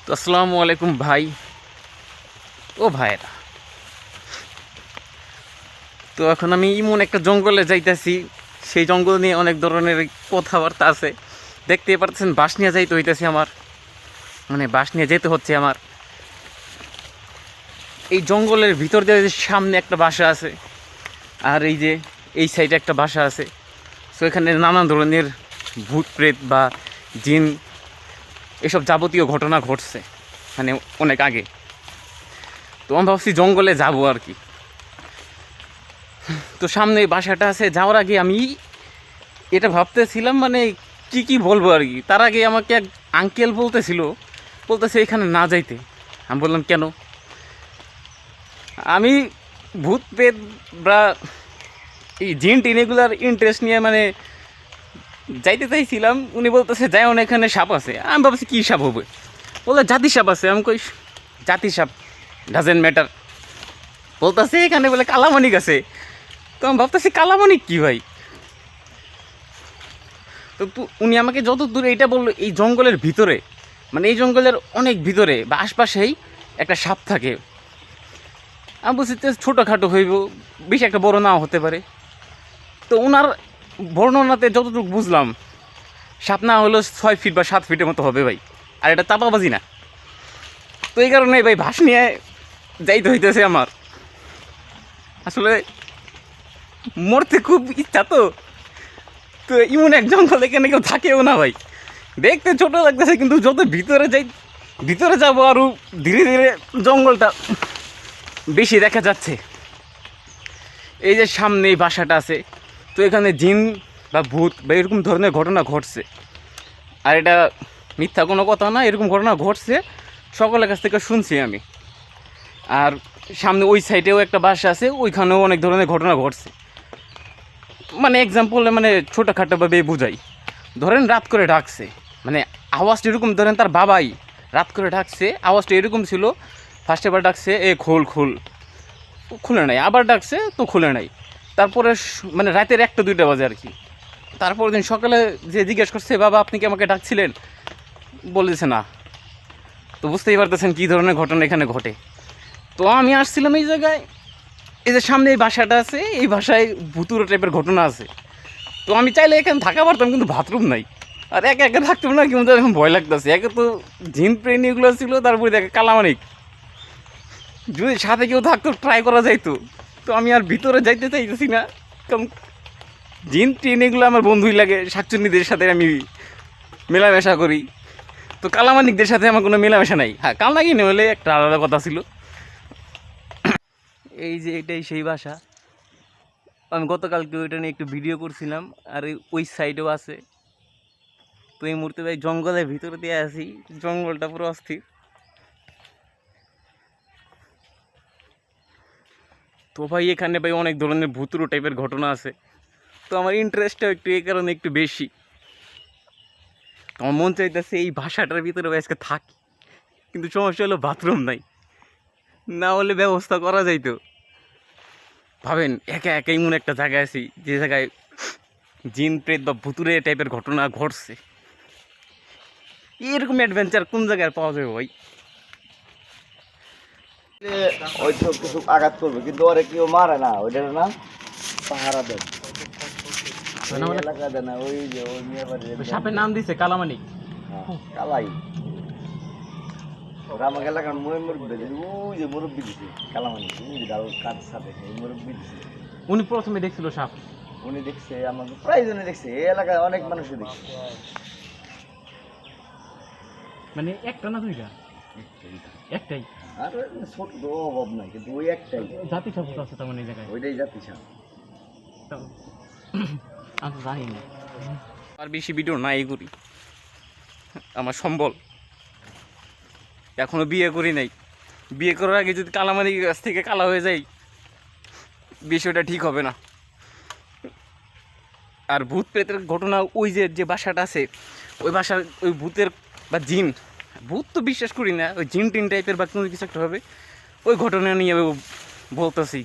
তো আসসালামু আলাইকুম ভাই ও ভাইরা। তো এখন আমি এমন একটা জঙ্গলে যাইতেছি, সেই জঙ্গল নিয়ে অনেক ধরনের কথাবার্তা আছে। দেখতেই পারতেছেন বাঁশ নিয়ে যাইতে হইতেছে আমার, মানে বাঁশ নিয়ে যেতে হচ্ছে আমার। এই জঙ্গলের ভিতর দিয়ে সামনে একটা বাসা আছে, আর এই যে এই সাইডে একটা বাসা আছে। সো এখানে নানা ধরনের ভূত প্রেত বা জিন এসব যাবতীয় ঘটনা ঘটছে, মানে অনেক আগে। তো আমি ভাবছি জঙ্গলে যাবো আর কি। তো সামনে বাসাটা আছে, যাওয়ার আগে আমি এটা ভাবতেছিলাম মানে কি কি বলবো আর কি। তার আগে আমাকে এক আঙ্কেল বলতেছে এখানে না যাইতে। আমি বললাম কেন? আমি ভূত প্রেত বা এই জিন টিন এগুলার ইন্টারেস্ট নিয়ে মানে যাইতে চাইছিলাম। উনি বলতেছে যাই না, এখানে সাপ আছে। আমি ভাবছি কী সাপ হবে, বলতে জাতি সাপ আছে। আমি কই জাতি সাপ ডাজেন্ট ম্যাটার। বলতেছে এখানে বলে কালামানিক আছে। তো আমি ভাবতেছি কালামানিক কী ভাই। তো উনি আমাকে যত দূরে এইটা বললো, এই জঙ্গলের ভিতরে, মানে এই জঙ্গলের অনেক ভিতরে বা আশপাশেই একটা সাপ থাকে। আমি বলছি ছোটোখাটো হইব, বেশি একটা বড় নাও হতে পারে। তো ওনার বর্ণনাতে যতটুকু বুঝলাম, সাপ না হলেও 6 ফিট বা 7 ফিটের মতো হবে ভাই। আর এটা চাপাবাজি না। তো এই কারণে ভাই ভাস নিয়ে যাইতে হইতেছে আমার। আসলে মরতে খুব ইচ্ছা। তো তো এমন এক জঙ্গল, এখানে কেউ থাকেও না ভাই। দেখতে ছোট লাগতেছে, কিন্তু যত ভিতরে যাবো আরও ধীরে ধীরে জঙ্গলটা বেশি দেখা যাচ্ছে। এই যে সামনে এই বাসাটা আছে, তো এখানে জিন বা ভূত বা এরকম ধরনের ঘটনা ঘটছে। আর এটা মিথ্যা কোনো কথা না, এরকম ঘটনা ঘটছে, সকলের কাছ থেকে শুনছি আমি। আর সামনে ওই সাইডেও একটা বাসা আছে, ওইখানেও অনেক ধরনের ঘটনা ঘটছে। মানে এক্সাম্পলে মানে ছোটোখাটোভাবে বুঝাই। ধরেন রাত করে ডাকছে, মানে আওয়াজটা এরকম, ধরেন তার বাবাই রাত করে ডাকছে, আওয়াজটা এরকম ছিল। ফার্স্ট এবার ডাকছে এ খোল খোল, খুলে নাই। আবার ডাকছে তো খুলে নাই। তারপরে মানে রাতের 1-2টা বাজে আর কি। তারপর দিন সকালে যে জিজ্ঞেস করছে বাবা আপনি কি আমাকে ডাকছিলেন, বলেছে না। তো বুঝতেই পারতেছেন কী ধরনের ঘটনা এখানে ঘটে। তো আমি আসছিলাম এই জায়গায়, এই যে সামনে এই বাসাটা আছে, এই বাসায় ভুতুড়ো টাইপের ঘটনা আছে। তো আমি চাইলে এখানে থাকা পারতাম, কিন্তু বাথরুম নাই। আর একা একা থাকতাম না, কিন্তু এখন ভয় লাগতেছে। একে তো জিন প্রেমী এগুলো ছিল, তারপরে দেখে কালামানিক। যদি সাথে কেউ থাকতো ট্রাই করা যাইতো। তো আমি আর ভিতরে যাইতে চাইতেছি না, কারণ জিন ট্রেন এগুলো আমার বন্ধুই লাগে। শাকচুন্নিদের সাথে আমি মেলামেশা করি, তো কালামানিকদের সাথে আমার কোনো মেলামেশা নাই। হ্যাঁ, কালনাগিনী হলে একটা আলাদা কথা ছিল। এই যে এটাই সেই বাসা। আমি গতকালকে ওইটা নিয়ে একটু ভিডিও করছিলাম। আর ওই সাইডেও আছে। তো এই মুহূর্তে ভাই জঙ্গলের ভিতরে দিয়ে আছি, জঙ্গলটা পুরো অস্থির। তো ভাই এখানে ভাই অনেক ধরনের ভুতুড়ো টাইপের ঘটনা আছে। তো আমার ইন্টারেস্টটা একটু এই কারণে একটু বেশি। আমার মন চাইতেছে এই ভাষাটার ভিতরে আজকে থাকি, কিন্তু সমস্যা হলো বাথরুম নাই। না হলে ব্যবস্থা করা যাইতো। ভাবেন একা একা এমন একটা জায়গায় আছি, যে জায়গায় জিন প্রেত বা ভুতুরে টাইপের ঘটনা ঘটছে। এরকম অ্যাডভেঞ্চার কোন জায়গায় পাওয়া যাবে ভাই? ওই তো কিছু আঘাত করবে, কিন্তু ওরে কেউ মারে না, ওইটা না পাহারা দেয়। ওই এলাকা দেয় না, ওই যে ওই মেয়ে বাড়ির সাপের নাম দিছে কালামানিক। কালাই। আমার এলাকার মুরব্বী, ওই যে মুরব্বী দিছে কালামানি, ওই যে ডাল কাঠ সাথে এই মুরব্বী দিছে। উনি প্রথমে দেখছিল সাপ, উনি দেখছে, আমাকে প্রায় জনে দেখছে, এই এলাকায় অনেক মানুষই দেখছে। মানে একটা না দুইটা? একটাই। আর ছোট তো অভাব নাই, কিন্তু ওই একটাই জাতি সাপ আছে তার মানে এই জায়গায়। ওইটাই জাতি সাপ। আমি জানি না, আর বেশি ভিডিও নাই করি। আমার সম্বল এখনো বিয়ে করি নাই। বিয়ে করার আগে যদি কালামানির কাছ থেকে কালা হয়ে যাই, বিষয়টা ঠিক হবে না। আর ভূত প্রেতের ঘটনা, ওই যে বাসাটা আছে, ওই বাসার ওই ভূতের বা জিন, ভূত তো বিশ্বাস করি না, ওই জিন টিন টাইপের বা কোনো কিছু একটা হবে, ওই ঘটনা নিয়ে বলতেছি।